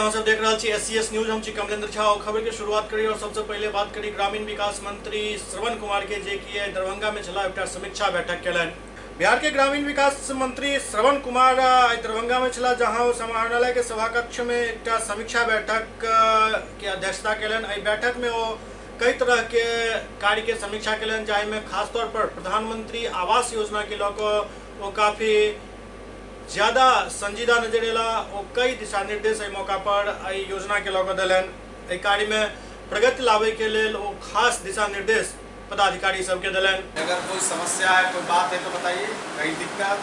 अहाँ सब देख रहा छी SCS न्यूज। हम छी कमलेंद्र झा और खबर की शुरुआत करी और सबसे पहले बात करी ग्रामीण विकास मंत्री श्रवण कुमार के जे कि दरभंगा में चला एक समीक्षा बैठक केलन। बिहार के ग्रामीण विकास मंत्री श्रवण कुमार दरभंगा में चला जहां समाहरणालय के सभाकक्ष में एक समीक्षा बैठक की अध्यक्षता केलन। बैठक में वो कई तरह के कार्य के समीक्षा केलन, जाहि में खासतौर पर प्रधानमंत्री आवास योजना के लौको वो काफ़ी ज़्यादा संजीदा नजर एला। और कई दिशा निर्देश मौका पर योजना के लौक दिलन। कार्य में प्रगति लावे के लिए वो खास दिशा निर्देश पदाधिकारी सबके दिलन। अगर कोई समस्या है, कोई बात है तो बताइए, कहीं दिक्कत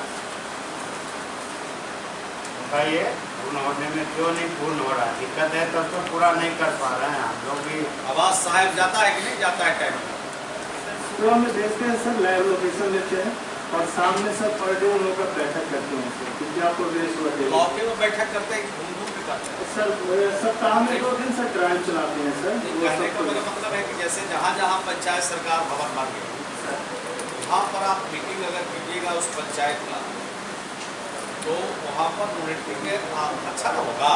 बताइए। पूर्ण होने में क्यों नहीं पूर्ण हो रहा? दिक्कत है तब तो पूरा नहीं कर पा रहे हैं हम लोग भी। आवास साहब जाता है कि नहीं जाता है टाइम? तो हम देखते हैं सर, लाइव लोकेशन लेते हैं और सामने सब पर डे उन लोग का बैठक करते हैं सर, क्योंकि आपको मौके में बैठक करते हैं, घूम के करते हैं सर। सप्ताह में 2 दिन सर ड्राइव चलाते हैं सर। कहने का मेरा मतलब है कि जैसे जहाँ जहाँ पंचायत सरकार भवन बन गई वहाँ पर आप मीटिंग अगर कीजिएगा उस पंचायत का, तो वहाँ पर मॉनिटरिंग अच्छा ना होगा।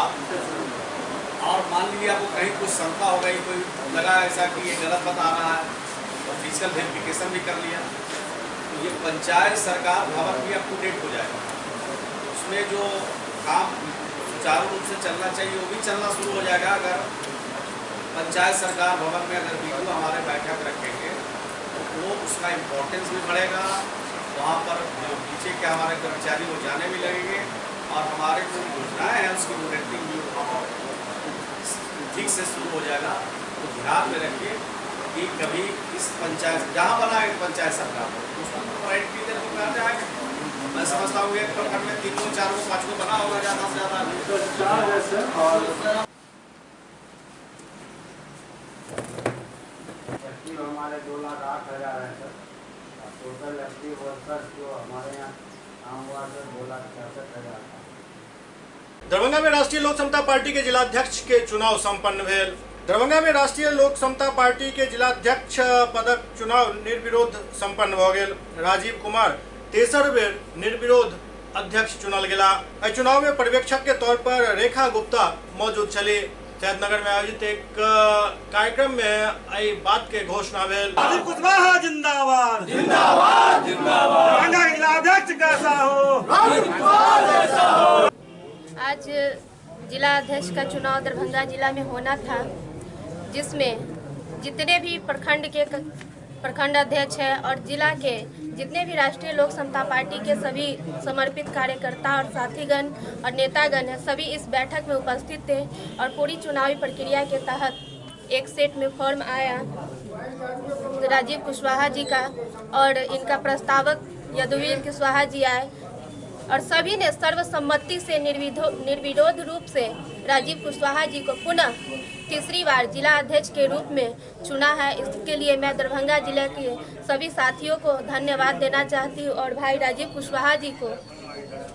और मान लीजिए आपको कहीं कुछ शंका हो गई, कोई लगा ऐसा कि ये गलत बता रहा है, तो फिजिकल वेरिफिकेशन भी कर लिया, तो ये पंचायत सरकार भवन भी अप टू डेट हो जाएगा। उसमें जो काम सुचारू रूप से चलना चाहिए वो भी चलना शुरू हो जाएगा। अगर पंचायत सरकार भवन में अगर वीडियो हमारे बैठक रखेंगे तो वो उसका इम्पोर्टेंस भी बढ़ेगा। वहाँ पर जो नीचे के हमारे कर्मचारी वो जाने भी लगेंगे और हमारे जो योजनाएँ हैं उसकी मॉनिटरिंग भी वहाँ पर ठीक से शुरू हो जाएगा। तो ध्यान में रखिए कि कभी इस पंचायत जहाँ बना है पंचायत सरकार उसमें प्राइवेट की तरफ कहा जाएगा। मैं समझता हूँ एक प्रखंड में 3 को 4 को 5 को बना होगा ज़्यादा से ज़्यादा। तो 4 है सर। और हमारे 2,08,000 है सर। टोटल एक्टिव वर्कर्स जो हमारे यहाँ काम हुआ सर 2,66,000। दरभंगा में राष्ट्रीय लोक समता पार्टी के जिलाध्यक्ष के चुनाव संपन्न भेल। दरभंगा में राष्ट्रीय लोक समता पार्टी के जिलाध्यक्ष पदक चुनाव निर्विरोध संपन्न भ गेल। राजीव कुमार तेसर बेर निर्विरोध अध्यक्ष चुनल गेला। चुनाव में पर्यवेक्षक के तौर पर रेखा गुप्ता मौजूद छली। सैदनगर में आयोजित एक कार्यक्रम में आई बात के घोषणा भेल। राजीव कुशवाहा जिंदाबाद जिंदाबाद जिंदाबाद। दरभंगा जिलाध्यक्ष कैसा हो? आज जिला अध्यक्ष का चुनाव दरभंगा जिला में होना था, जिसमें जितने भी प्रखंड अध्यक्ष हैं और जिला के जितने भी राष्ट्रीय लोक समता पार्टी के सभी समर्पित कार्यकर्ता और साथीगण और नेतागण हैं, सभी इस बैठक में उपस्थित थे। और पूरी चुनावी प्रक्रिया के तहत एक सेट में फॉर्म आया राजीव कुशवाहा जी का और इनका प्रस्तावक यदुवीर कुशवाहा जी आए और सभी ने सर्वसम्मति से निर्विरोध रूप से राजीव कुशवाहा जी को पुनः तीसरी बार जिला अध्यक्ष के रूप में चुना है। इसके लिए मैं दरभंगा जिले के सभी साथियों को धन्यवाद देना चाहती हूँ और भाई राजीव कुशवाहा जी को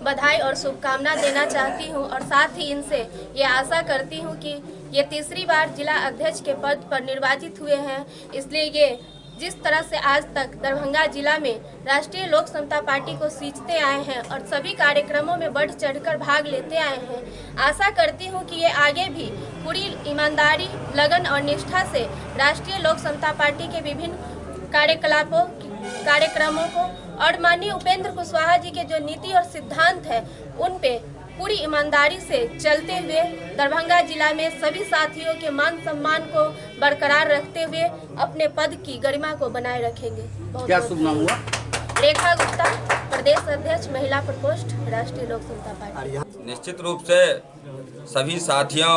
बधाई और शुभकामना देना चाहती हूँ। और साथ ही इनसे ये आशा करती हूँ कि ये तीसरी बार जिला अध्यक्ष के पद पर निर्वाचित हुए हैं, इसलिए ये जिस तरह से आज तक दरभंगा जिला में राष्ट्रीय लोक समता पार्टी को सींचते आए हैं और सभी कार्यक्रमों में बढ़ चढ़कर भाग लेते आए हैं, आशा करती हूं कि ये आगे भी पूरी ईमानदारी, लगन और निष्ठा से राष्ट्रीय लोक समता पार्टी के विभिन्न कार्यक्रमों को और माननीय उपेंद्र कुशवाहा जी के जो नीति और सिद्धांत है उन पे पूरी ईमानदारी से चलते हुए दरभंगा जिला में सभी साथियों के मान सम्मान को बरकरार रखते हुए अपने पद की गरिमा को बनाए रखेंगे। क्या शुभ नाम हुआ? रेखा गुप्ता, प्रदेश अध्यक्ष महिला प्रकोष्ठ राष्ट्रीय लोक समता पार्टी। निश्चित रूप से सभी साथियों,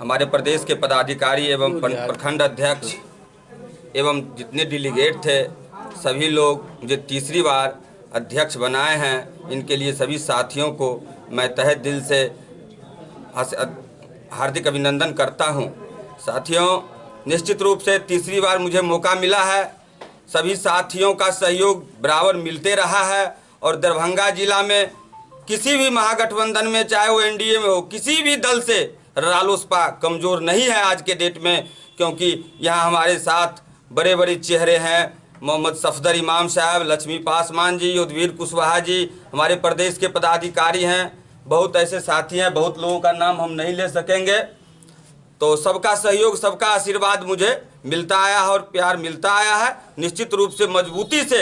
हमारे प्रदेश के पदाधिकारी एवं प्रखंड अध्यक्ष एवं जितने डेलीगेट थे, सभी लोग मुझे तीसरी बार अध्यक्ष बनाए हैं। इनके लिए सभी साथियों को मैं तहे दिल से हार्दिक अभिनंदन करता हूं। साथियों, निश्चित रूप से तीसरी बार मुझे मौका मिला है। सभी साथियों का सहयोग बराबर मिलते रहा है और दरभंगा जिला में किसी भी महागठबंधन में, चाहे वो एनडीए में हो, किसी भी दल से रालोसपा कमज़ोर नहीं है आज के डेट में, क्योंकि यहाँ हमारे साथ बड़े बड़े चेहरे हैं। मोहम्मद सफदर इमाम साहब, लक्ष्मी पासवान जी, युद्धवीर कुशवाहा जी हमारे प्रदेश के पदाधिकारी हैं। बहुत ऐसे साथी हैं, बहुत लोगों का नाम हम नहीं ले सकेंगे। तो सबका सहयोग, सबका आशीर्वाद मुझे मिलता आया है और प्यार मिलता आया है। निश्चित रूप से मजबूती से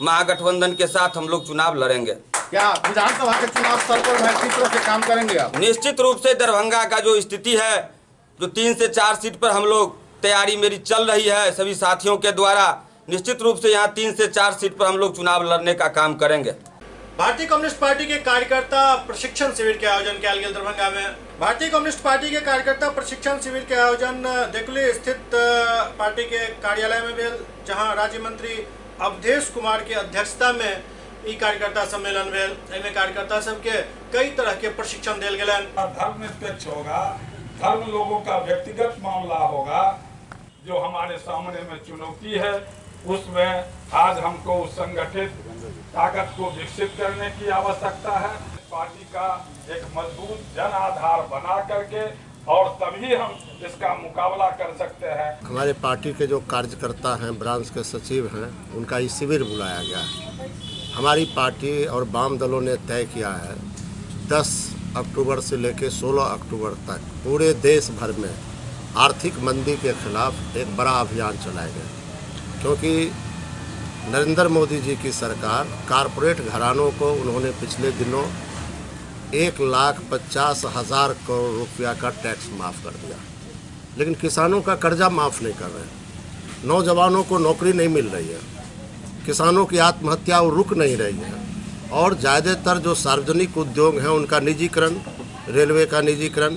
महागठबंधन के साथ हम लोग चुनाव लड़ेंगे। क्या विधानसभा के चुनाव स्तर पर किस तरह से काम करेंगे आप? निश्चित रूप से दरभंगा का जो स्थिति है, जो 3 से 4 सीट पर हम लोग तैयारी मेरी चल रही है सभी साथियों के द्वारा, निश्चित रूप से यहाँ 3 से 4 सीट पर हम लोग चुनाव लड़ने का काम करेंगे। भारतीय कम्युनिस्ट पार्टी के कार्यकर्ता प्रशिक्षण शिविर के आयोजन किया गया दरभंगा में। भारतीय कम्युनिस्ट पार्टी के कार्यकर्ता प्रशिक्षण शिविर के आयोजन देकुली स्थित पार्टी के कार्यालय में भेल, जहां राज्य मंत्री अवधेश कुमार की अध्यक्षता में ई कार्यकर्ता सम्मेलन भेल। एहिमे कार्यकर्ता सबके कई तरह के प्रशिक्षण दिल गए। धर्म निरपेक्ष होगा, धर्म लोगों का व्यक्तिगत मामला होगा। जो हमारे सामने में चुनौती है उसमें आज हमको उस संगठित ताकत को विकसित करने की आवश्यकता है। पार्टी का एक मजबूत जन आधार बना करके और तभी हम इसका मुकाबला कर सकते हैं। हमारे पार्टी के जो कार्यकर्ता हैं, ब्रांच के सचिव हैं, उनका ये शिविर बुलाया गया है। हमारी पार्टी और वाम दलों ने तय किया है 10 अक्टूबर से लेकर 16 अक्टूबर तक पूरे देश भर में आर्थिक मंदी के खिलाफ एक बड़ा अभियान चलाएगा, क्योंकि नरेंद्र मोदी जी की सरकार कारपोरेट घरानों को उन्होंने पिछले दिनों 1,50,000 करोड़ रुपया का टैक्स माफ़ कर दिया, लेकिन किसानों का कर्जा माफ़ नहीं कर रहे। नौजवानों को नौकरी नहीं मिल रही है, किसानों की आत्महत्या रुक नहीं रही है, और ज़्यादातर जो सार्वजनिक उद्योग हैं उनका निजीकरण, रेलवे का निजीकरण,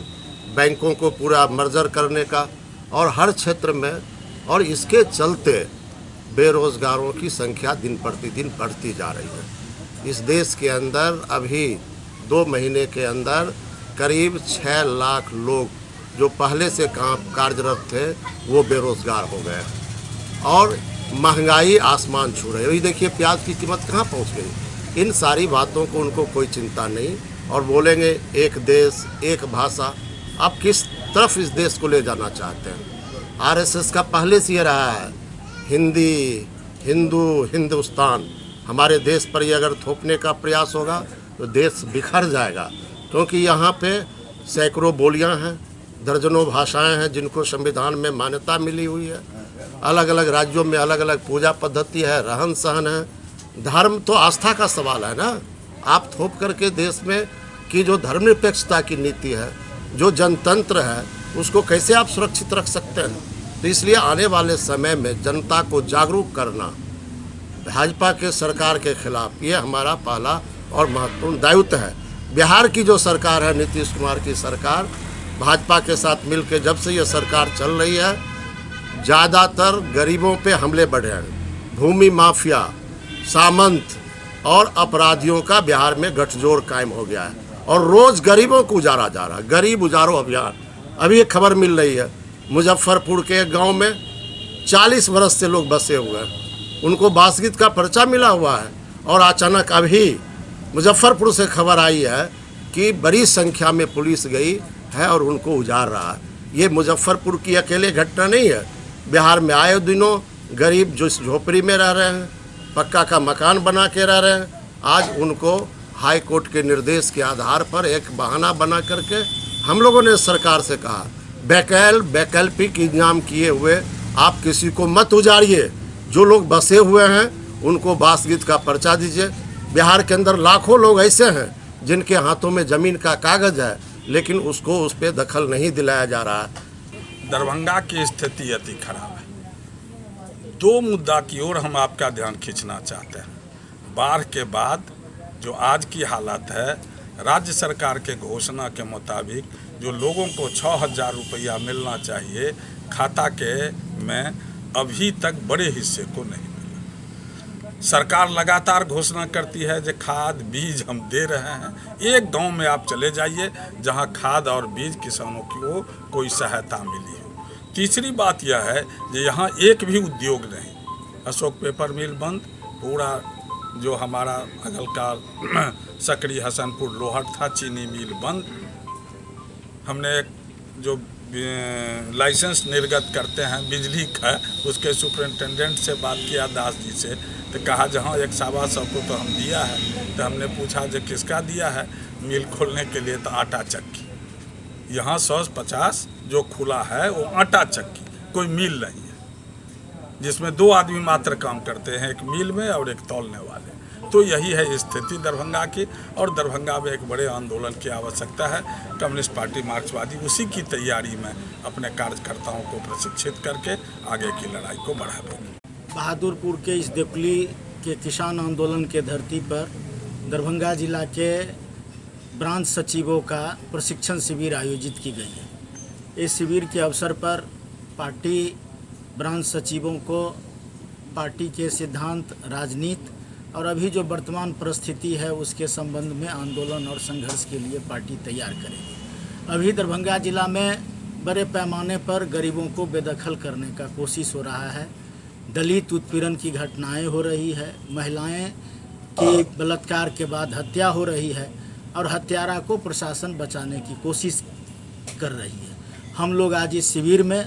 बैंकों को पूरा मर्जर करने का, और हर क्षेत्र में, और इसके चलते बेरोजगारों की संख्या दिन प्रतिदिन बढ़ती जा रही है। इस देश के अंदर अभी 2 महीने के अंदर करीब 6 लाख लोग जो पहले से कार्यरत थे वो बेरोजगार हो गए, और महंगाई आसमान छू रही है। वही देखिए प्याज की कीमत कहाँ पहुँच गई। इन सारी बातों को उनको कोई चिंता नहीं, और बोलेंगे एक देश एक भाषा। आप किस तरफ इस देश को ले जाना चाहते हैं? आरएसएस का पहले से ये रहा है, हिंदी, हिंदू, हिंदुस्तान। हमारे देश पर ये अगर थोपने का प्रयास होगा तो देश बिखर जाएगा, क्योंकि यहाँ पे सैकड़ों बोलियाँ हैं, दर्जनों भाषाएं हैं जिनको संविधान में मान्यता मिली हुई है। अलग अलग राज्यों में अलग अलग पूजा पद्धति है, रहन सहन है। धर्म तो आस्था का सवाल है ना। आप थोप करके देश में की जो धर्मनिरपेक्षता की नीति है, जो जनतंत्र है, उसको कैसे आप सुरक्षित रख सकते हैं? तो इसलिए आने वाले समय में जनता को जागरूक करना भाजपा के सरकार के खिलाफ ये हमारा पहला और महत्वपूर्ण दायित्व है। बिहार की जो सरकार है, नीतीश कुमार की सरकार, भाजपा के साथ मिलकर जब से ये सरकार चल रही है, ज़्यादातर गरीबों पे हमले बढ़े हैं। भूमि माफिया, सामंत और अपराधियों का बिहार में गठजोड़ कायम हो गया है, और रोज़ गरीबों को उजारा जा रहा है। गरीब उजारो अभियान। अभी एक खबर मिल रही है, मुजफ्फरपुर के एक गांव में 40 वर्ष से लोग बसे हुए हैं, उनको बासगीत का पर्चा मिला हुआ है, और अचानक अभी मुजफ्फरपुर से खबर आई है कि बड़ी संख्या में पुलिस गई है और उनको उजाड़ रहा है। ये मुजफ्फरपुर की अकेले घटना नहीं है। बिहार में आए दिनों गरीब जो झोपड़ी में रह रहे हैं, पक्का का मकान बना के रह रहे हैं, आज उनको हाई कोर्ट के निर्देश के आधार पर एक बहाना बना करके हम लोगों ने सरकार से कहा, वैकल्पिक इंतजाम किए हुए आप किसी को मत उजाड़िए। जो लोग बसे हुए हैं उनको बासगीत का पर्चा दीजिए। बिहार के अंदर लाखों लोग ऐसे हैं जिनके हाथों में ज़मीन का कागज है, लेकिन उसको उस पर दखल नहीं दिलाया जा रहा है। दरभंगा की स्थिति अति खराब है। 2 मुद्दा की ओर हम आपका ध्यान खींचना चाहते हैं। बाढ़ के बाद जो आज की हालत है, राज्य सरकार के घोषणा के मुताबिक जो लोगों को 6,000 रुपया मिलना चाहिए खाता के में अभी तक बड़े हिस्से को नहीं मिला। सरकार लगातार घोषणा करती है कि खाद बीज हम दे रहे हैं। एक गांव में आप चले जाइए जहां खाद और बीज किसानों को कोई सहायता मिली हो। तीसरी बात यह है कि यहाँ एक भी उद्योग नहीं। अशोक पेपर मिल बंद, पूरा जो हमारा अगल का सकरी हसनपुर लोहट था, चीनी मिल बंद। हमने एक जो लाइसेंस निर्गत करते हैं बिजली का, उसके सुपरिटेंडेंट से बात किया दास जी से, तो कहा जहाँ 100-125 को तो हम दिया है। तो हमने पूछा जो किसका दिया है, मिल खोलने के लिए, तो आटा चक्की। यहाँ 150 जो खुला है वो आटा चक्की, कोई मिल नहीं है, जिसमें 2 आदमी मात्र काम करते हैं, एक मिल में और एक तौलने वाले। तो यही है स्थिति दरभंगा की, और दरभंगा में एक बड़े आंदोलन की आवश्यकता है। कम्युनिस्ट पार्टी मार्क्सवादी उसी की तैयारी में अपने कार्यकर्ताओं को प्रशिक्षित करके आगे की लड़ाई को बढ़ावेगी। बहादुरपुर के इस देवकुली के किसान आंदोलन के धरती पर दरभंगा जिला के ब्रांच सचिवों का प्रशिक्षण शिविर आयोजित की गई है। इस शिविर के अवसर पर पार्टी ब्रांच सचिवों को पार्टी के सिद्धांत, राजनीति और अभी जो वर्तमान परिस्थिति है उसके संबंध में आंदोलन और संघर्ष के लिए पार्टी तैयार करेगी। अभी दरभंगा जिला में बड़े पैमाने पर गरीबों को बेदखल करने का कोशिश हो रहा है। दलित उत्पीड़न की घटनाएं हो रही है, महिलाएं की बलात्कार के बाद हत्या हो रही है और हत्यारा को प्रशासन बचाने की कोशिश कर रही है। हम लोग आज इस शिविर में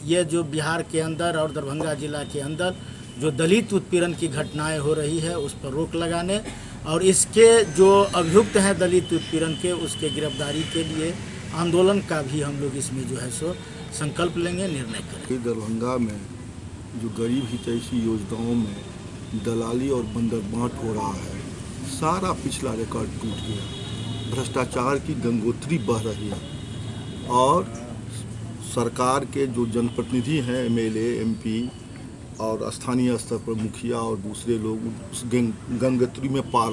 ये जो बिहार के अंदर और दरभंगा जिला के अंदर जो दलित उत्पीड़न की घटनाएं हो रही है उस पर रोक लगाने और इसके जो अभियुक्त हैं दलित उत्पीड़न के, उसके गिरफ्तारी के लिए आंदोलन का भी हम लोग इसमें जो है सो संकल्प लेंगे, निर्णय करेंगे। दरभंगा में जो गरीब हितैषी योजनाओं में दलाली और बंदरबांट हो रहा है, सारा पिछला रिकॉर्ड टूट गया। भ्रष्टाचार की गंगोत्री बह रही है और सरकार के जो जनप्रतिनिधि हैं, MLA, MP और स्थानीय स्तर पर मुखिया और दूसरे लोग उस गंगोत्री में पार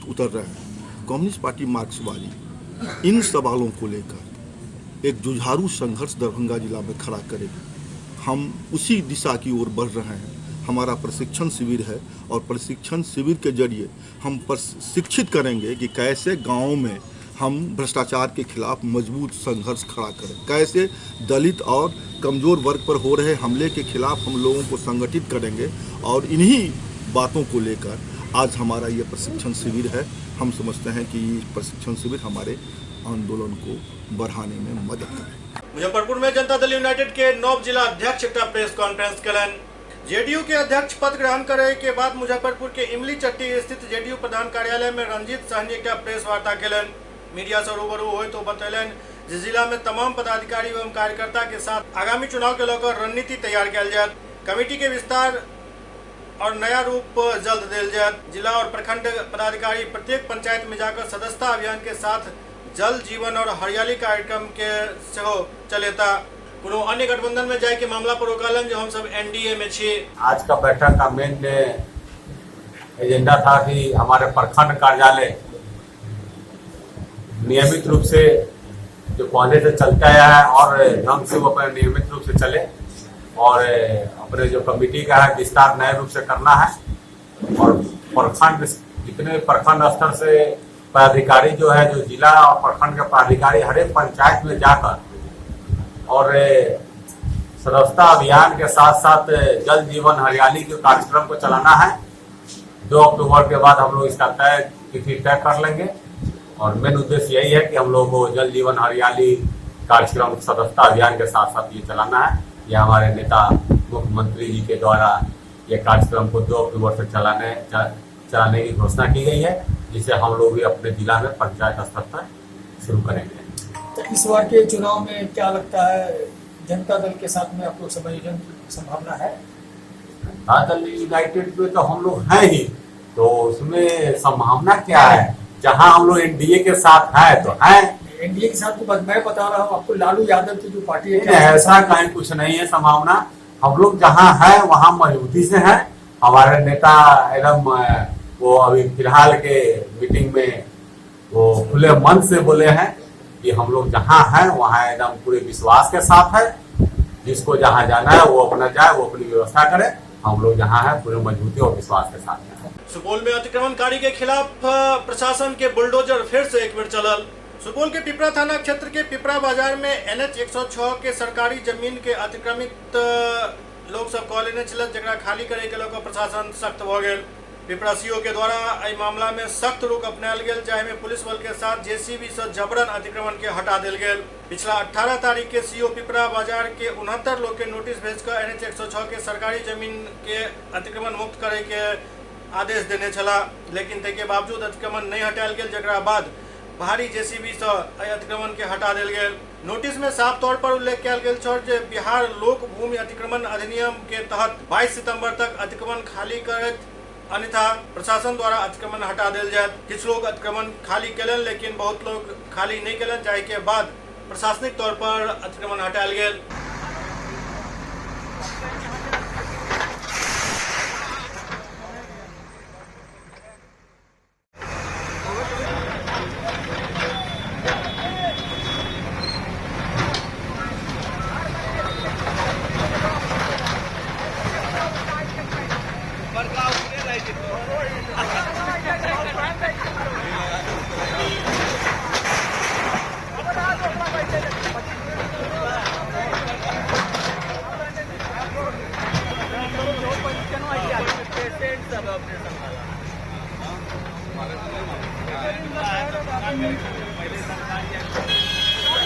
उतर रहे हैं। कम्युनिस्ट पार्टी मार्क्सवादी इन सवालों को लेकर एक जुझारू संघर्ष दरभंगा जिला में खड़ा करेगी। हम उसी दिशा की ओर बढ़ रहे हैं। हमारा प्रशिक्षण शिविर है और प्रशिक्षण शिविर के जरिए हम प्रशिक्षित करेंगे कि कैसे गाँव में हम भ्रष्टाचार के खिलाफ मजबूत संघर्ष खड़ा करें, कैसे दलित और कमज़ोर वर्ग पर हो रहे हमले के खिलाफ हम लोगों को संगठित करेंगे। और इन्हीं बातों को लेकर आज हमारा ये प्रशिक्षण शिविर है। हम समझते हैं कि ये प्रशिक्षण शिविर हमारे आंदोलन को बढ़ाने में मदद करेगा। मुजफ्फरपुर में जनता दल यूनाइटेड के नौब जिला अध्यक्ष एक प्रेस कॉन्फ्रेंस कलन। जेडीयू के अध्यक्ष पद ग्रहण करे के बाद मुजफ्फरपुर के इमली चट्टी स्थित जेडीयू प्रधान कार्यालय में रंजीत सहनी एक प्रेस वार्ता कलन। मीडिया से रूबरू हुए तो बतैलन जिस जिला में तमाम पदाधिकारी एवं कार्यकर्ता के साथ आगामी चुनाव के लेकर रणनीति तैयार किया जाए, कमेटी के विस्तार और नया रूप जल्द दिल जाए। जिला और प्रखंड पदाधिकारी प्रत्येक पंचायत में जाकर सदस्यता अभियान के साथ जल जीवन और हरियाली कार्यक्रम के सेहो चलेता। कोनो अन्य गठबंधन में जाए के मामला पर रोकलन जो हम सब NDA में छे। आज का बैठक का मेन एजेंडा था कि हमारे प्रखंड कार्यालय नियमित रूप से जो पहले से चलता आया है और ढंग से वो अपने नियमित रूप से चले और अपने जो कमेटी का है विस्तार नए रूप से करना है। और प्रखंड जितने प्रखंड स्तर से पदाधिकारी जो है, जो जिला और प्रखंड के पदाधिकारी हर एक पंचायत में जाकर और सदस्यता अभियान के साथ साथ जल जीवन हरियाली के कार्यक्रम को चलाना है। 2 अक्टूबर के बाद हम लोग इसका तिथि तय कर लेंगे और मेन उद्देश्य यही है कि हम लोगों को जल जीवन हरियाली कार्यक्रम सदस्यता अभियान के साथ साथ ये चलाना है। यह हमारे नेता मुख्यमंत्री जी के द्वारा ये कार्यक्रम को 2 अक्टूबर से चलाने की घोषणा की गई है, जिसे हम लोग भी अपने जिला में पंचायत स्तर पर शुरू करेंगे। तो इस बार के चुनाव में क्या लगता है, जनता दल के साथ में आप लोग समायोजन की संभावना है? जनता दल यूनाइटेड में तो हम लोग हैं ही, तो उसमें संभावना क्या है? जहां हम लोग NDA के साथ है तो हैं। NDA के साथ तो मैं बता रहा हूँ आपको, लालू यादव की जो पार्टी है ऐसा कहीं कुछ नहीं है संभावना। हम लोग जहां हैं वहां मजबूती से हैं। हमारे नेता एकदम वो अभी फिलहाल के मीटिंग में वो खुले मन से बोले हैं कि हम लोग जहां हैं वहां एकदम पूरे विश्वास के साथ है। जिसको जहां जाना है वो अपना जाए, वो अपनी व्यवस्था करे। हम लोग जहां हैं पूरे मजबूती और विश्वास के साथ हैं। सुपौल में अतिक्रमणकारी के खिलाफ प्रशासन के बुलडोजर फिर से एक बार चलल। सुपौल के पिपरा थाना क्षेत्र के पिपरा बाजार में NH 106 के सरकारी जमीन के अतिक्रमित लोग सब कॉल लेने चलत, जरा खाली करे के लोग प्रशासन सख्त हो गए। पिपरा सीओ के द्वारा एहि मामला में सख्त रुख अपनायल गेल, जाहि में पुलिस बल के साथ जेसीबी से जबरन अतिक्रमण के हटा देल गेल। पिछला 18 तारीख के सीओ पिपरा बाजार के 69 लोग के नोटिस भेजकर NH 106 के सरकारी जमीन के अतिक्रमण मुक्त करे के आदेश देने छला, लेकिन तै के बावजूद अतिक्रमण नहीं हटायल गेल, जकरा बाद भारी जेसीबी से अतिक्रमण के हटा देल गेल। नोटिस में साफ तौर पर उल्लेख किया गेल छल जे बिहार लोक भूमि अतिक्रमण अधिनियम के तहत 22 सितंबर तक अतिक्रमण खाली करत, अन्यथा प्रशासन द्वारा अतिक्रमण हटा देल जायत। किछु लोग अतिक्रमण खाली केलन, लेकिन बहुत लोग खाली नहीं केलन, जाहि के बाद प्रशासनिक तौर पर अतिक्रमण हटायल गेल।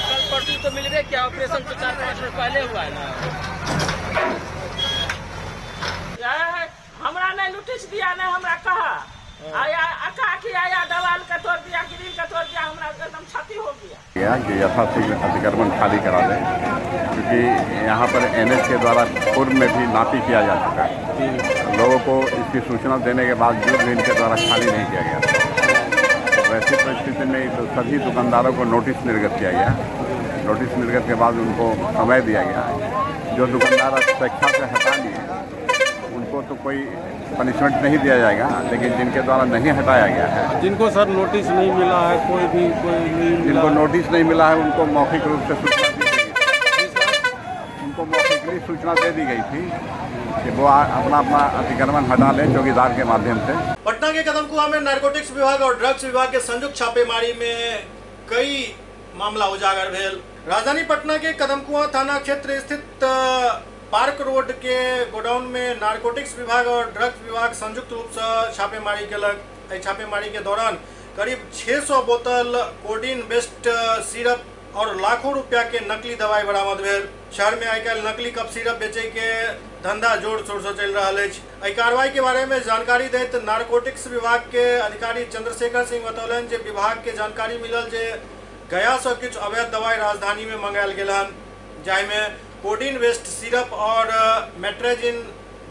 कल परसों तो मिल गए क्या? ऑपरेशन तो 4-5 मिनट पहले हुआ है ना। हमरा नहीं नोटिस दिया, नहीं हमरा कहा आया कि आया दवाल का तोड़ दिया, ग्रिल का तोड़ दिया, हमरा एकदम क्षति हो गया। कि यथाशीघ्र अतिक्रमण खाली करा दें, क्योंकि यहाँ पर NH के द्वारा पूर्व में भी नापी किया जा चुका है। लोगों को इसकी सूचना देने के बावजूद भी इनके द्वारा खाली नहीं किया गया। वैसी परिस्थिति में तो सभी दुकानदारों को नोटिस निर्गत किया गया। नोटिस निर्गत के बाद उनको समय दिया गया। जो दुकानदार स्वेच्छा से हटा लिए उनको तो कोई पनिशमेंट नहीं दिया जाएगा, लेकिन जिनके द्वारा नहीं हटाया गया है, जिनको सर नोटिस नहीं मिला है, कोई नहीं जिनको नोटिस नहीं मिला है उनको मौखिक रूप से सूचना दी गई थी। उनको मौखिक सूचना दे दी गई थी कि वो अपना अपना अतिक्रमण हटा लें चौकीदार के माध्यम से। पटना के कदमकुआं में नारकोटिक्स विभाग और ड्रग्स विभाग के संयुक्त छापेमारी में कई मामला उजागर भेल। राजधानी पटना के कदमकुआं थाना क्षेत्र स्थित पार्क रोड के गोडाउन में नारकोटिक्स विभाग और ड्रग्स विभाग संयुक्त रूप से छापेमारी केलक। छापेमारी के दौरान करीब 600 बोतल कोडीन बेस्ड सिरप और लाखों रुपया के नकली दवाई बरामद भेल। शहर में आजकल नकली कप सिरप बेचे के धंधा जोर शोर से चल रहा है। कार्रवाई के बारे में जानकारी दैत नारकोटिक्स विभाग के अधिकारी चंद्रशेखर सिंह बतौलन जे विभाग के जानकारी मिलल जे गया से कुछ अवैध दवाई राजधानी में मंगायल गेल हन, जाहि में कोडीन वेस्ट सिरप और मेट्रेजिन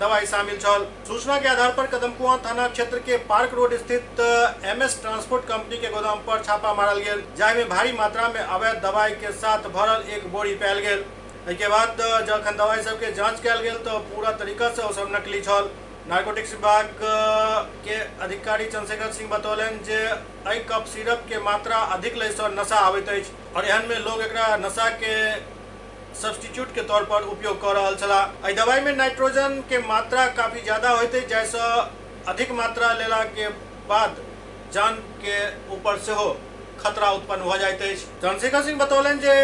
दवाई शामिल छल। सूचना के आधार पर कदमकुआं थाना क्षेत्र के पार्क रोड स्थित MS ट्रांसपोर्ट कंपनी के गोदाम पर छापा मारल गेल, जाहि में भारी मात्रा में अवैध दवाई के साथ भरल एक बोरी पायल गेल। के बाद जखन दवाई सब के जांच कयल गेल तो पूरा तरीका से सब नकली छल। नारकोटिक्स विभाग के अधिकारी चंद्रशेखर सिंह बतौलन जे एहि कप सिरप के मात्रा अधिक लय से नशा आबैत अछि और एहन में लोग एकरा नशा के सब्स्टिट्यूट के तौर पर उपयोग कर रहा छला। एहि दवाई में नाइट्रोजन के मात्रा काफी ज्यादा होते, जैसे अधिक मात्रा लेला के बाद जान के ऊपर से हो खतरा उत्पन्न हो जाते है। चंद्रशेखर सिंह बतौलन जे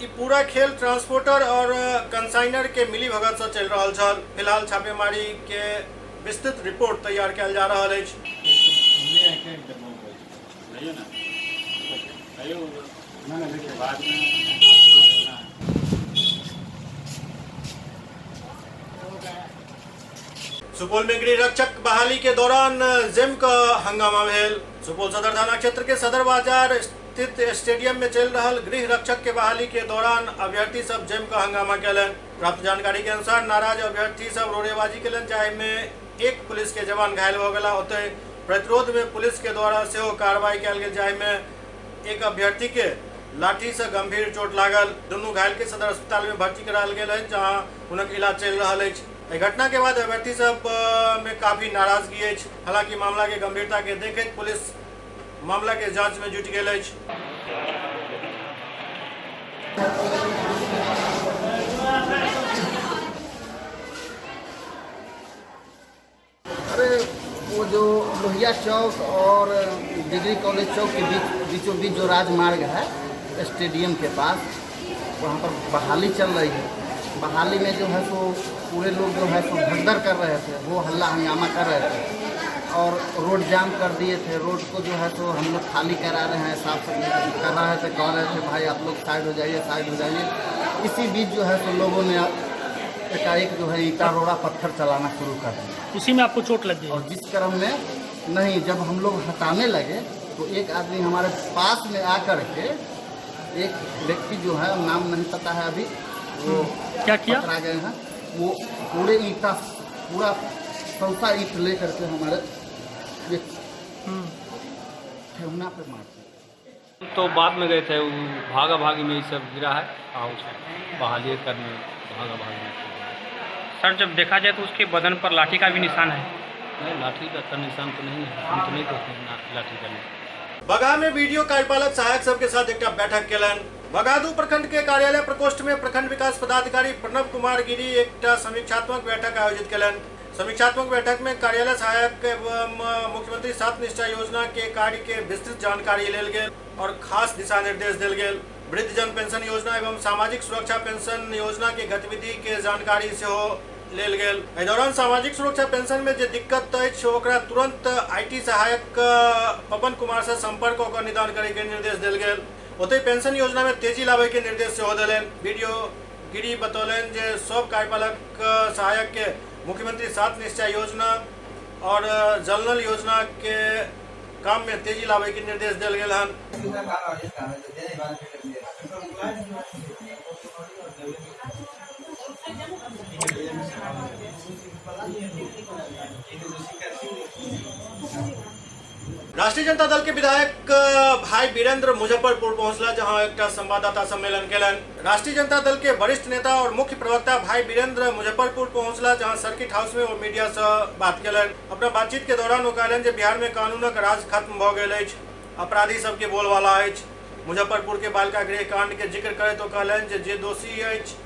ई पूरा खेल ट्रांसपोर्टर और कंसाइनर के मिली भगत से चल रहा छल। फिलहाल छापेमारी के विस्तृत रिपोर्ट तैयार किया जा रहा है। सुपौल में गृह रक्षक बहाली के दौरान जेम का हंगामा भेल। सुपौल सदर थाना क्षेत्र के सदर बाजार स्थित स्टेडियम में चल रहा गृह रक्षक के बहाली के दौरान अभ्यर्थी सब जेम का हंगामा केलन। प्राप्त जानकारी के अनुसार नाराज अभ्यर्थी सब रोड़ेबाजी केलन, जाहि में एक पुलिस के जवान घायल हो गया। ओते प्रतिरोध में पुलिस के द्वारा सेहो कार्रवाई कयल गेल, जाहि में एक अभ्यर्थी के लाठी से गंभीर चोट लागल। दोनों घायल के सदर अस्पताल में भर्ती करायल गेल है, जहां उनक इलाज चल रहा है। घटना के बाद अभ्यर्थी सब में काफी नाराजगी है। हालांकि मामला के गंभीरता के देखते पुलिस मामला के जांच में जुट गई है। अरे वो जो लोहिया चौक और डिग्री कॉलेज चौक के बीचों बीच जो राजमार्ग है स्टेडियम के पास, वहाँ पर बहाली चल रही है। बहाली में जो है सो पूरे लोग जो है सो भगदड़ कर रहे थे, वो हल्ला हंगामा कर रहे थे। और रोड जाम कर दिए थे। रोड को जो है तो हम लोग खाली करा रहे हैं, साफ सफाई कर रहे थे, कह रहे थे भाई आप लोग साइड हो जाइए, साइड हो जाइए। इसी बीच जो है तो लोगों ने एकाएक जो है ईटा रोड़ा पत्थर चलाना शुरू कर दिया। उसी में आपको चोट लग गई? और जिस क्रम में नहीं, जब हम लोग हटाने लगे तो एक आदमी हमारे पास में आकर के, एक व्यक्ति जो है नाम नहीं पता है अभी, वो क्या किया, पकड़ा गए हैं। वो पूरे ईटा, पूरा सौसा ईट ले करके हमारे ठेहुना पे मार। तो बाद में गए थे, भागा भागी में ये सब गिरा है, बहाली करने भागा भागी में। सर जब देखा जाए तो उसके बदन पर लाठी का भी निशान है? नहीं, लाठी का तो निशान तो नहीं है, हम तो नहीं देखते लाठी का निशान। बगहा में वीडियो कार्यपालक सहायक सबके साथ एक बैठक केलन। बगहादू प्रखंड के कार्यालय प्रकोष्ठ में प्रखंड विकास पदाधिकारी प्रणव कुमार गिरी एक समीक्षात्मक बैठक आयोजित केलन। समीक्षात्मक बैठक में कार्यालय सहायक एवं मुख्यमंत्री 7 निश्चय योजना के कार्य के विस्तृत जानकारी लेल गेल और खास दिशा निर्देश दिल गेल। वृद्धजन पेंशन योजना एवं सामाजिक सुरक्षा पेंशन योजना के गतिविधि के जानकारी से लेल गेल। एहि दौरान सामाजिक सुरक्षा पेंशन में जे दिक्कत अछि ओकरा तुरंत IT सहायक पवन कुमार से संपर्क होकर निदान करे के निर्देश दिल गेल। ओतहि पेंशन योजना में तेजी लावे के निर्देश सेहो देलनि। वीडियो गिरी बतौलन जे सब कार्यपालक सहायक के मुख्यमंत्री 7 निश्चय योजना और जल नल योजना के काम में तेजी लावे के निर्देश दिल गेल हन। राष्ट्रीय जनता दल के विधायक भाई वीरेंद्र मुजफ्फरपुर पहुंचला, जहां एक संवाददाता सम्मेलन केलन। राष्ट्रीय जनता दल के वरिष्ठ नेता और मुख्य प्रवक्ता भाई वीरेंद्र मुजफ्फरपुर पहुंचला, जहां सर्किट हाउस में वो मीडिया से बात केलन। अपना बातचीत के दौरान वो कहलन जे बिहार में कानूनक राज खत्म भ गेल अछि, अपराधी सबके बोलबाला अछि। मुजफ्फरपुर के बालिका गृह कांड के जिक्र करे तो कहलन जे दोषी अछि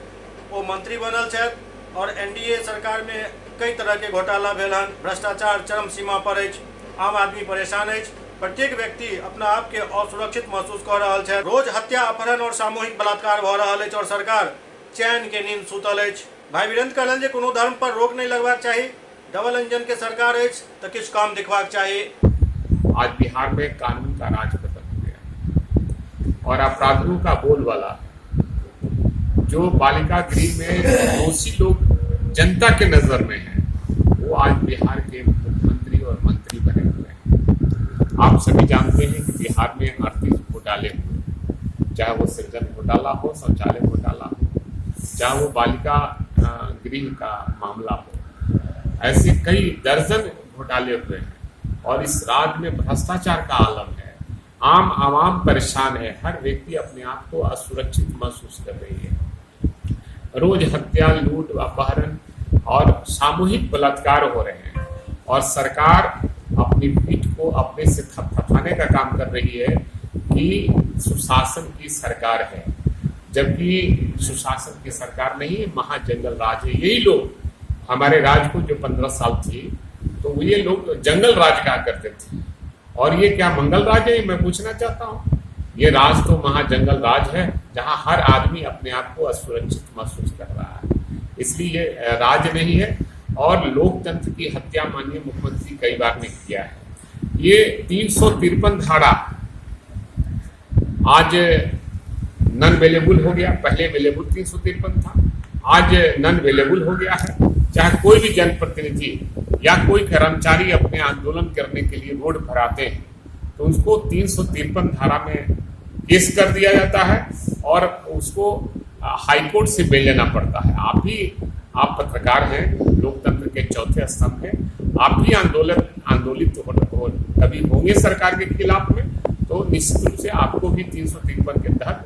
वो मंत्री बनल छथि और NDA सरकार में कई तरह के घोटाला भेल हन। भ्रष्टाचार चरम सीमा पर अछि, आम आदमी परेशान अछि, प्रत्येक व्यक्ति अपना आप के असुरक्षित महसूस कर रहा है। रोज हत्या, अपहरण और सामूहिक बलात्कार भ रहा है और सरकार चैन के नींद सुतल अछि। भाई वीरेंद्र कहलन जे कोनो धर्म पर रोक नहीं लगवाक चाहिए, डबल इंजन के सरकार अछि तो किछु काम दिखवाक चाहिए। आज बिहार में कानून का राज खत्म हो गया और अपराधियों का बोलबाला, जो बालिका गृह में दोषी लोग जनता के नजर में है, वो आज बिहार के मुख्यमंत्री और मंत्री बने हुए हैं। आप सभी जानते हैं कि बिहार में 38 घोटाले हुए, चाहे वो सृजन घोटाला हो, शौचालय घोटाला हो, चाहे वो बालिका गृह का मामला हो, ऐसे कई दर्जन घोटाले हुए हैं और इस राज्य में भ्रष्टाचार का आलम है। आम आवाम परेशान है, हर व्यक्ति अपने आप को असुरक्षित महसूस कर रही है। रोज हत्या, लूट, अपहरण और सामूहिक बलात्कार हो रहे हैं और सरकार अपनी पीठ को अपने से थपथपाने का काम कर रही है कि सुशासन की सरकार है, जबकि सुशासन की सरकार नहीं, महाजंगल राज है। यही लोग हमारे राज को जो 15 साल थी तो ये लोग जंगल राज कहा करते थे और ये क्या मंगल राज है, मैं पूछना चाहता हूँ। ये राज तो महाजंगल राज है जहाँ हर आदमी अपने आप को असुरक्षित महसूस कर रहा है, इसलिए ये राज नहीं है। और लोकतंत्र की हत्या माननीय मुख्यमंत्री कई बार ने किया है। ये 353 धारा आज नॉन अवेलेबल हो गया, पहले अवेलेबल 353 था, आज नॉन अवेलेबल हो गया है। चाहे कोई भी जनप्रतिनिधि या कोई कर्मचारी अपने आंदोलन करने के लिए रोड पर आते हैं तो उसको 353 धारा में केस कर दिया जाता है और उसको हाईकोर्ट से बेल लेना पड़ता है। आप पत्रकार हैं, लोकतंत्र के चौथे स्तंभ हैं, आप भी आंदोलित कभी होंगे सरकार के खिलाफ में तो निश्चित रूप से आपको भी 353 के तहत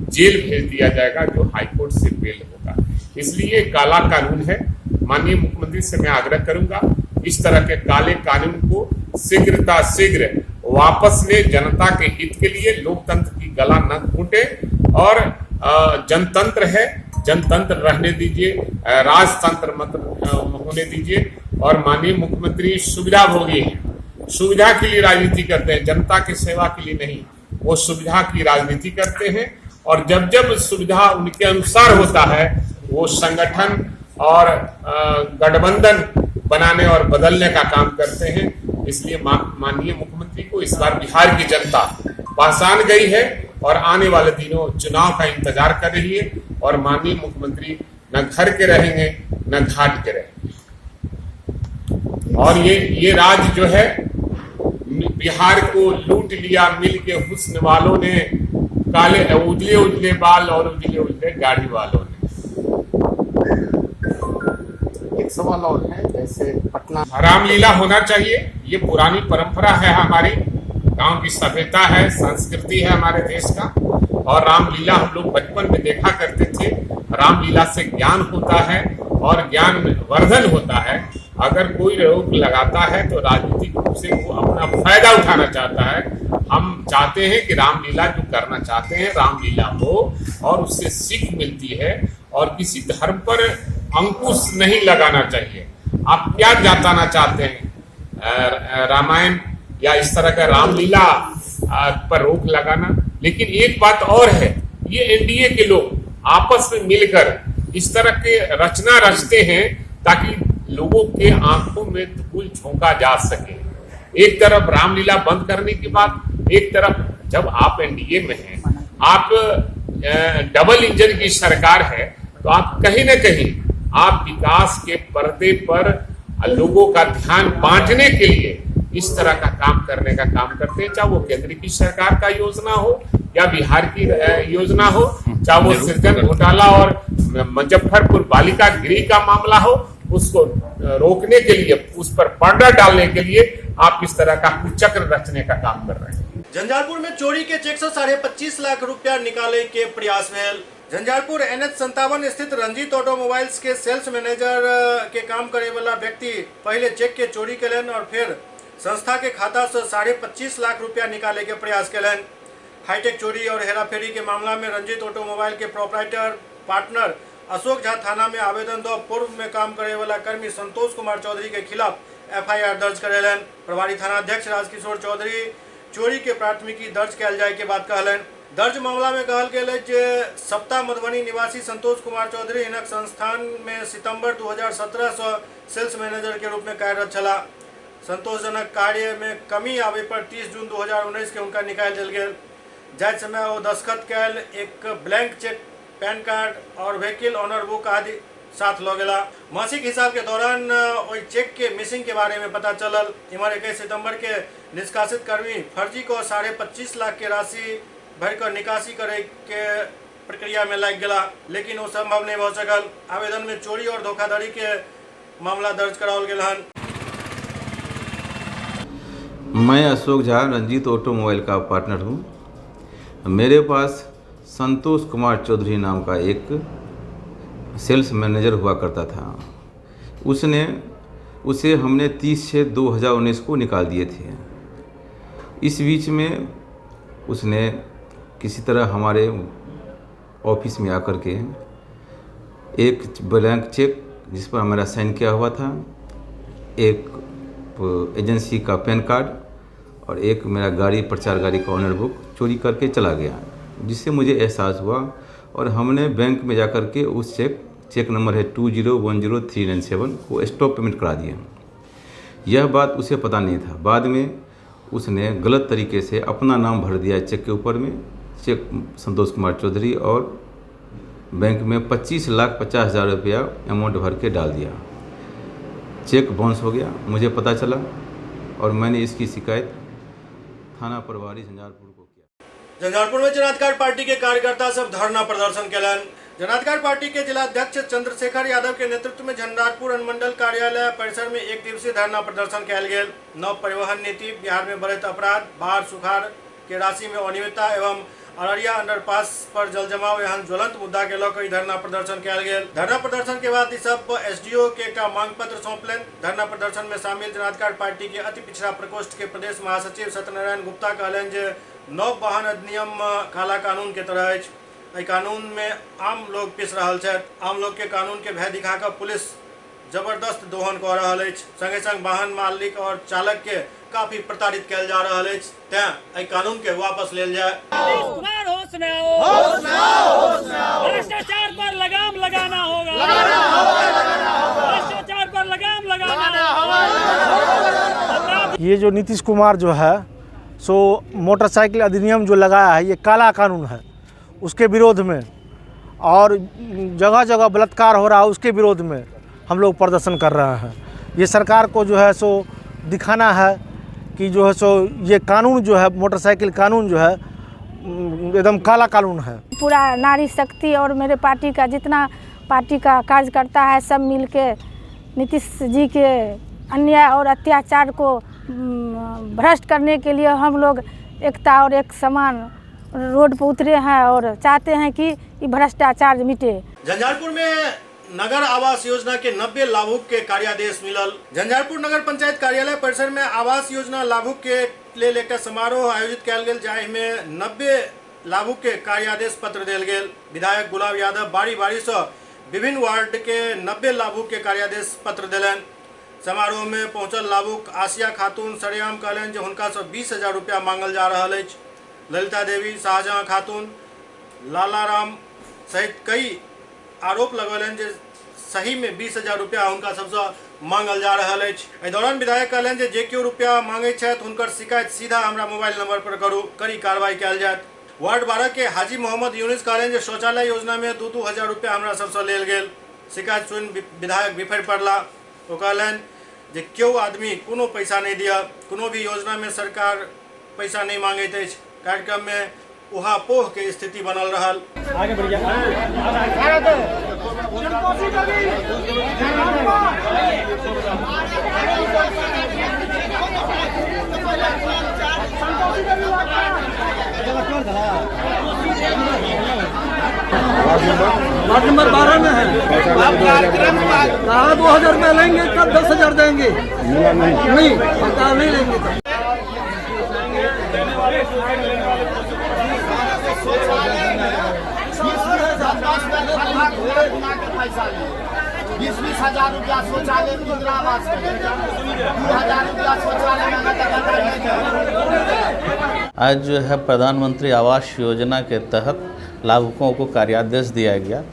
जेल भेज दिया जाएगा, जो हाईकोर्ट से बेल होगा। इसलिए काला कानून है। माननीय मुख्यमंत्री से मैं आग्रह करूंगा इस तरह के काले कानून को शीघ्र वापस ले, जनता के हित के लिए, लोकतंत्र की गला न घूटे और जनतंत्र है, जनतंत्र रहने दीजिए, राजतंत्र मत होने दीजिए। और माननीय मुख्यमंत्री सुविधा भोगी हैं, सुविधा के लिए राजनीति करते हैं, जनता की सेवा के लिए नहीं। वो सुविधा की राजनीति करते हैं और जब जब सुविधा उनके अनुसार होता है वो संगठन और गठबंधन बनाने और बदलने का काम करते हैं इसलिए माननीय मुख्यमंत्री को इस बार बिहार की जनता पहचान गई है और आने वाले दिनों चुनाव का इंतजार कर रही है और माननीय मुख्यमंत्री न घर के रहेंगे न घाट के रहेंगे। और ये राज जो है बिहार को लूट लिया मिल के हुस्न वालों ने, काले उजले उजले बाल और उजले उजले गाड़ी वालों ने। एक सवाल और है, जैसे पटना रामलीला होना चाहिए, ये पुरानी परंपरा है, हमारी गांव की सभ्यता है, संस्कृति है हमारे देश का। और रामलीला हम लोग बचपन में देखा करते थे। रामलीला से ज्ञान होता है और ज्ञान वर्धन होता है। अगर कोई रोक लगाता है तो राजनीतिक रूप से वो अपना फायदा उठाना चाहता है। हम चाहते हैं कि रामलीला जो करना चाहते हैं रामलीला हो और उससे सीख मिलती है और किसी धर्म पर अंकुश नहीं लगाना चाहिए। आप क्या जताना चाहते हैं, रामायण या इस तरह का रामलीला पर रोक लगाना? लेकिन एक बात और है, ये एनडीए के लोग आपस में मिलकर इस तरह के रचना रचते हैं ताकि लोगों के आंखों में धूल झोंका जा सके। एक तरफ रामलीला बंद करने की बात, एक तरफ जब आप एनडीए में हैं, आप डबल इंजन की सरकार है, तो आप कहीं न कहीं आप विकास के पर्दे पर लोगों का ध्यान बांटने के लिए इस तरह का काम करने का काम करते हैं। चाहे वो केंद्र की सरकार का योजना हो या बिहार की योजना हो, चाहे वो सृजन घोटाला और मुजफ्फरपुर बालिका गृह का मामला हो, उसको रोकने के लिए, उस पर पर्दा डालने के लिए आप इस तरह का कुचक्र रचने का काम कर रहे हैं। झंझारपुर में चोरी के चेक से 25.5 लाख रुपया निकाले के प्रयास में झंझारपुर NH 57 स्थित रंजीत ऑटोमोबाइल्स के सेल्स मैनेजर के काम करे वाला व्यक्ति पहले चेक के चोरी कलन और फिर संस्था के खाता से 25.5 लाख रुपया निकाले के प्रयास कलन। हाईटेक चोरी और हेराफेरी के मामला में रंजीत ऑटोमोबाइल के प्रोपराइटर पार्टनर अशोक झा थाना में आवेदन दो पूर्व में काम करे वाला कर्मी संतोष कुमार चौधरी के खिलाफ FIR दर्ज करेलन। प्रभारी थाना अध्यक्ष राजकिशोर चौधरी चोरी के प्राथमिकी दर्ज कल जाए के बाद कहलन। दर्ज मामला में कहल गया जे सप्ताह मधुबनी निवासी संतोष कुमार चौधरी हिनक संस्थान में सितंबर 2017 से सेल्स मैनेजर के रूप में कार्यरत छला। संतोषजनक कार्य में कमी आवे पर 30 जून 2019 के उनका निकाल दिल गया। जाय समय वो दस्खत कैल एक ब्लैंक चेक, पैन कार्ड और व्हीकल ऑनर बुक आदि साथ लो गया। मासिक हिसाब के दौरान वही चेक के मिसिंग के बारे में पता चलल। इमर 21 सितंबर के निष्कासित कर्मी फर्जी को 25.5 लाख के राशि भरकर निकासी करे के प्रक्रिया में लग गया, लेकिन वो संभव नहीं हो सकल। आवेदन में चोरी और धोखाधड़ी के मामला दर्ज कराओल गया हन। मैं अशोक झा रंजीत ऑटोमोबाइल का पार्टनर हूँ। मेरे पास संतोष कुमार चौधरी नाम का एक सेल्स मैनेजर हुआ करता था। उसे हमने 30/6/2019 को निकाल दिए थे। इस बीच में उसने किसी तरह हमारे ऑफिस में आकर के एक ब्लैंक चेक जिस पर हमारा साइन किया हुआ था, एक एजेंसी का पैन कार्ड और एक मेरा गाड़ी प्रचार गाड़ी का ऑनर बुक चोरी करके चला गया, जिससे मुझे एहसास हुआ और हमने बैंक में जाकर के उस चेक नंबर है 2010397 को स्टॉप पेमेंट करा दिया। यह बात उसे पता नहीं था। बाद में उसने गलत तरीके से अपना नाम भर दिया चेक के ऊपर में, चेक संतोष कुमार चौधरी, और बैंक में 25,50,000 रुपया अमाउंट भर के डाल दिया। चेक बाउंस हो गया, मुझे पता चला और मैंने इसकी शिकायत थाना प्रभारी झंझारपुर को किया। झंझारपुर में जनाधिकार पार्टी के कार्यकर्ता सब धरना प्रदर्शन कलन। जनाधिकार पार्टी के जिला अध्यक्ष चंद्रशेखर यादव के नेतृत्व में झंझारपुर अनुमंडल कार्यालय परिसर में एक दिवसीय धरना प्रदर्शन कल गया। नव परिवहन नीति, बिहार में बढ़त अपराध, बाढ़ सुखाड़ के राशि में अनियमितता एवं अररिया अंडरपास पर जल जमाव एहन ज्वलंत मुद्दा के लऽ धरना प्रदर्शन कल गया। धरना प्रदर्शन के बाद सब SDO के एक मांग पत्र सौंपलन। धरना प्रदर्शन में शामिल जनाधिकार पार्टी के अति पिछड़ा प्रकोष्ठ के प्रदेश महासचिव सत्यनारायण गुप्ता कहलन जे नव वाहन अधिनियम काला कानून के तरह है। कानून में आम लोग पिस रहा है। आम लोग के कानून के भय दिखाकर पुलिस जबरदस्त दोहन कर रहा है। संगे संग वाहन मालिक और चालक के काफी प्रताड़ित किया जा रहा है। तें कानून के वापस ले जाए। भ्रष्टाचार पर लगाम लगाना होगा। भ्रष्टाचार पर लगाम लगाना होगा। ये जो नीतीश कुमार जो है सो मोटरसाइकिल अधिनियम जो लगाया है ये काला कानून है, उसके विरोध में, और जगह जगह बलात्कार हो रहा है उसके विरोध में हम लोग प्रदर्शन कर रहे हैं। ये सरकार को जो है सो दिखाना है कि जो है सो ये कानून जो है मोटरसाइकिल कानून जो है एकदम काला कानून है। पूरा नारी शक्ति और मेरे पार्टी का जितना पार्टी का कार्यकर्ता है सब मिलके नीतीश जी के अन्याय और अत्याचार को भ्रष्ट करने के लिए हम लोग एकता और एक समान रोड पर उतरे हैं और चाहते हैं कि ये भ्रष्टाचार मिटे। झंझारपुर में नगर आवास योजना के 90 लाभुक के कार्यादेश मिलल। झंझारपुर नगर पंचायत कार्यालय परिसर में आवास योजना लाभुक के लेल एक समारोह आयोजित कयल गेल, जाहि में 90 लाभुक के कार्यादेश पत्र देल गेल। विधायक गुलाब यादव बारी बारी से विभिन्न वार्ड के 90 लाभुक के कार्यादेश पत्र दिलन। समारोह में पहुंचल लाभुक आसिया खातून सरेआम कहलन जे हुनका से 20,000 रुपया मांगल जा रहा है। ललिता देवी, शाहजहां खातून, लालाराम सहित कई आरोप लगौलन जे सही में 20,000 रुपया हुनका सबसे मांगल जा रहा है। एहि दौरान विधायक कहलन जे केओ रुपया मांगे छथि हुनकर शिकायत सीधा हमरा मोबाइल नंबर पर करू, कड़ी कार्रवाई कयल जायत। वार्ड 12 के हाजी मोहम्मद यूनिस कहलन जे शौचालय योजना में 2-2 रुपया हमरा सबसे लेल गेल। शिकायत सुनि विधायक बिफर पड़ला। ओ कहलन जे केओ आदमी कोनो पैसा नहीं दिया, कोनो भी योजना में सरकार पैसा नहीं मांगैत अछि। कार्यक्रम में उहापोह के स्थिति बनल रहल। आगे बढ़िया वार्ड नंबर 12 में है। कहा 2,000 रुपया लेंगे, कब 10,000 देंगे? नहीं पता नहीं लेंगे। 20,000 रुपया शौचालय इंदिरा आवास 2,000 रुपया शौचालय। आज जो है प्रधानमंत्री आवास योजना के तहत लाभुकों को कार्यादेश दिया गया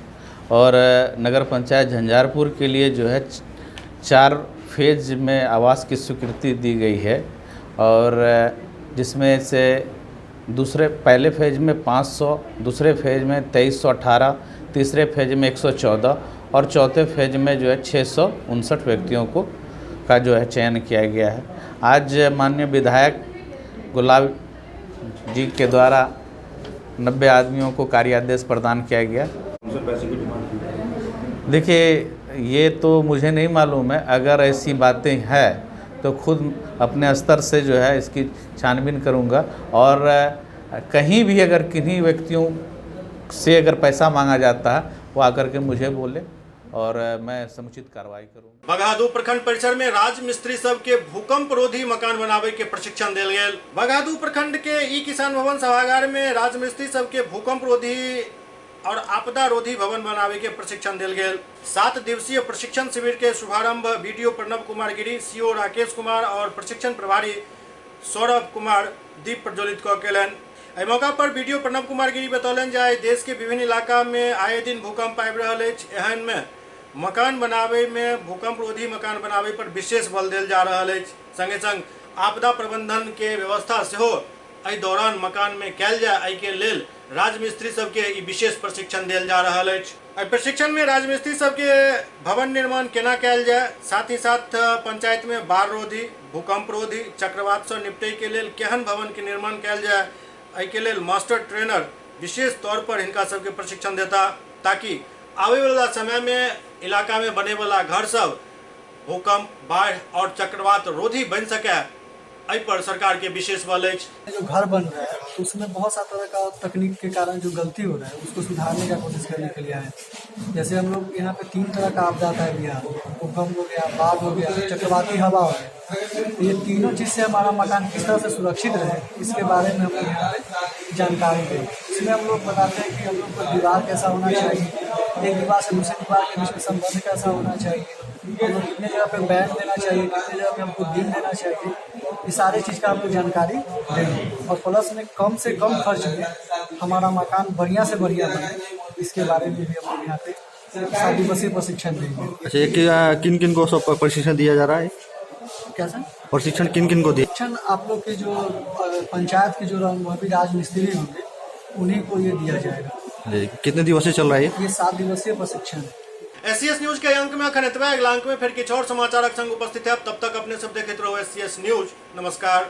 और नगर पंचायत झंझारपुर के लिए जो है 4 फेज में आवास की स्वीकृति दी गई है और जिसमें से पहले फेज में 500, दूसरे फेज में 2318, तीसरे फेज में 114 और चौथे फेज में जो है 659 व्यक्तियों का जो है चयन किया गया है। आज माननीय विधायक गुलाब जी के द्वारा 90 आदमियों को कार्यादेश प्रदान किया गया। देखिए ये तो मुझे नहीं मालूम है, अगर ऐसी बातें हैं तो खुद अपने स्तर से जो है इसकी छानबीन करूंगा और कहीं भी अगर किन्हीं व्यक्तियों से अगर पैसा मांगा जाता है वो आकर के मुझे बोले और मैं समुचित कार्रवाई करूंगा। बगहादू प्रखंड परिसर में राज मिस्त्री सब के भूकंप रोधी मकान बनावे के प्रशिक्षण दिल गेल। बगहादू प्रखंड के ई किसान भवन सभागार में राज मिस्त्री सब के भूकंप रोधी और आपदा रोधी भवन बनावे के प्रशिक्षण दिल गेल। 7 दिवसीय प्रशिक्षण शिविर के शुभारंभ बीडीओ प्रणव कुमार गिरी, सीओ राकेश कुमार और प्रशिक्षण प्रभारी सौरभ कुमार दीप प्रज्वलित कयलनि। एहि मौका पर बीडीओ प्रणव कुमार गिरी बतौलन जे देश के विभिन्न इलाका में आए दिन भूकंप आबि रहल अछि। एहन में मकान बनावे में भूकंप रोधी मकान बनावे पर विशेष बल देल जा रहल अछि। संगे संग आपदा प्रबंधन के व्यवस्था सेहो एहि दौरान मकान में कयल जाय, एहि के लेल राजमिस्त्री सबके ई विशेष प्रशिक्षण देल जा रहल अछि। एहि प्रशिक्षण में राजमिस्त्री सबके भवन निर्माण केना कयल जाय, साथ ही साथ पंचायत में बाढ़ रोधी, भूकंप रोधी, चक्रवात से निपटे के लेल केहन भवन के निर्माण कयल जाय, एहि के लेल मास्टर ट्रेनर विशेष तौर पर हिनका सबके प्रशिक्षण देता, ताकि आवे वाला समय में इलाका में बने वाला घर सब भूकंप, बाढ़ और चक्रवात रोधी बन सके। एहि पर सरकार के विशेष बल है। जो घर बन रहा है तो उसमें बहुत सा तरह का तकनीक के कारण जो गलती हो रहा है उसको सुधारने का कोशिश करने के लिए आए। जैसे हम लोग यहाँ पे 3 तरह का आपदा आता है, बिहार भूकंप हो गया, बाढ़ हो गया, चक्रवाती हवा हो गया। ये तीनों चीज़ से हमारा मकान किस तरह से सुरक्षित रहे इसके बारे में हम लोग यहाँ पे जानकारी दें। इसमें हम लोग बताते हैं कि हम लोग को दीवार कैसा होना चाहिए, एक दीवार से दूसरी दीवार के बीच में संबंध कैसा होना चाहिए, हम लोग कितने जगह पे बैठ देना चाहिए, कितने जगह पे हमको दिन देना चाहिए, ये सारे चीज़ का हमको जानकारी देंगे और प्लस में कम से कम खर्च में हमारा मकान बढ़िया से बढ़िया बने, इसके बारे में भी हम लोग यहाँ पे 7 दिवसीय प्रशिक्षण देंगे। अच्छा, किन किन को सब प्रशिक्षण दिया जा रहा है? क्या सर? प्रशिक्षण किन किन को दिया? प्रशिक्षण आप लोग के जो पंचायत के जो अनुभवी राजमिस्त्री होंगे उन्हीं को ये दिया जाएगा। कितने दिवसीय चल रहा है ये 7 दिवसीय प्रशिक्षण है। SCS न्यूज के अंक में अखन इतवा अगला अंक में फिर किछ और समाचारक संग उपस्थित है। तब तक अपने सब देखते रहो SCS न्यूज। नमस्कार।